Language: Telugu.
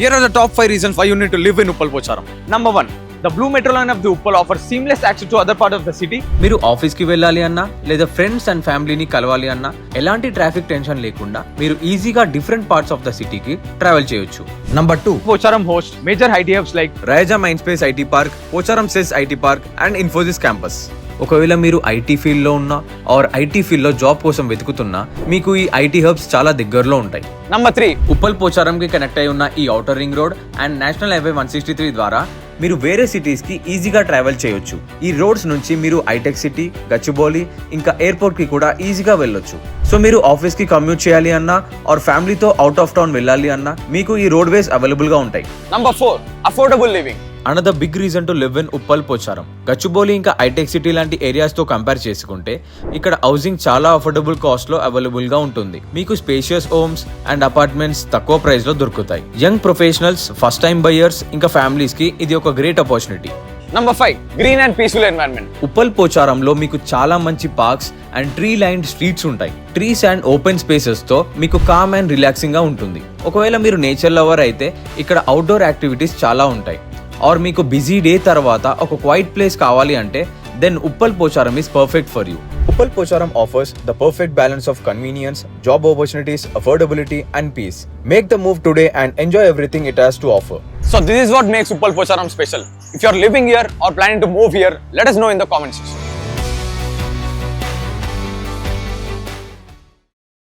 Here are the top 5 reasons why you need to live in Uppal Pocharam. Number 1. The blue metro line of the Uppal offers seamless access to other part of the city. మీరు ఆఫీస్కి వెళ్ళాలి అన్నా లేదా ఫ్రెండ్స్ అండ్ ఫ్యామిలీని కలవాలి అన్నా ఎలాంటి ట్రాఫిక్ టెన్షన్ లేకుండా మీరు ఈజీగా డిఫరెంట్ పార్ట్స్ ఆఫ్ ద సిటీకి ట్రావెల్ చేయొచ్చు. Number 2. Pocharam hosts major IT hubs like Raja Mindspace IT Park, Pocharam CES IT Park and Infosys Campus. ఒకవేళ మీరు ఐటీ ఫీల్డ్లో ఉన్నా ఆర్ ఐటీ ఫీల్డ్లో జాబ్ కోసం వెతుకుతున్నా మీకు ఈ ఐటీ హబ్స్ చాలా దగ్గరలో ఉంటాయి. Number 3. ఉప్పల్ పోచారంకి కనెక్ట్ అయి ఉన్న ఈ outer ring road and national highway 163 ద్వారా మీరు వేరే సిటీస్కి ఈజీగా ట్రావెల్ చేయొచ్చు. ఈ రోడ్స్ నుంచి మీరు హైటెక్ సిటీ, గచ్చిబౌలి ఇంకా ఎయిర్పోర్ట్కి కూడా ఈజీగా వెళ్ళొచ్చు. సో మీరు ఆఫీస్కి కమ్యూట్ చేయాలి అన్నా ఆర్ ఫ్యామిలీతో అవుట్ ఆఫ్ టౌన్ వెళ్ళాలి అన్నా మీకు ఈ రోడ్వేస్ అవైలబుల్గా ఉంటాయి. Number 4. Affordable living. Another big reason to live in Uppal Pocharam. Gachibowli ఇంకా హైటెక్ సిటీ లాంటి ఏరియాస్తో కంపేర్ చేసుకుంటే ఇక్కడ హౌసింగ్ చాలా అఫోర్డబుల్ కాస్ట్లో అవైలబుల్గా ఉంటుంది. మీకు స్పేషియస్ హోమ్స్ అండ్ అపార్ట్మెంట్స్ తక్కువ ప్రైస్లో దొరుకుతాయి. Young professionals, first time buyers ఇంకా ఫ్యామిలీస్కి ఇది ఒక great opportunity. Number 5. Green and peaceful environment. Uppal పోచారంలో మీకు చాలా మంచి parks and tree lined streets ఉంటాయి. ట్రీస్ అండ్ ఓపెన్ స్పేసెస్ తో మీకు కామ్ అండ్ రిలాక్సింగ్ గా ఉంటుంది. ఒకవేళ మీరు నేచర్ లవర్ అయితే ఇక్కడ అవుట్డోర్ యాక్టివిటీస్ చాలా ఉంటాయి. ఆర్ మీకు బిజీ డే తర్వాత ఒక క్వైట్ ప్లేస్ కావాలి అంటే then Uppal Pocharam is perfect for you. Uppal Pocharam offers the perfect balance of convenience, job opportunities, affordability and peace. Make the move today and enjoy everything it has to offer. So this is what makes Uppal Pocharam special. If you are living here or planning to move here, let us know in the comment section.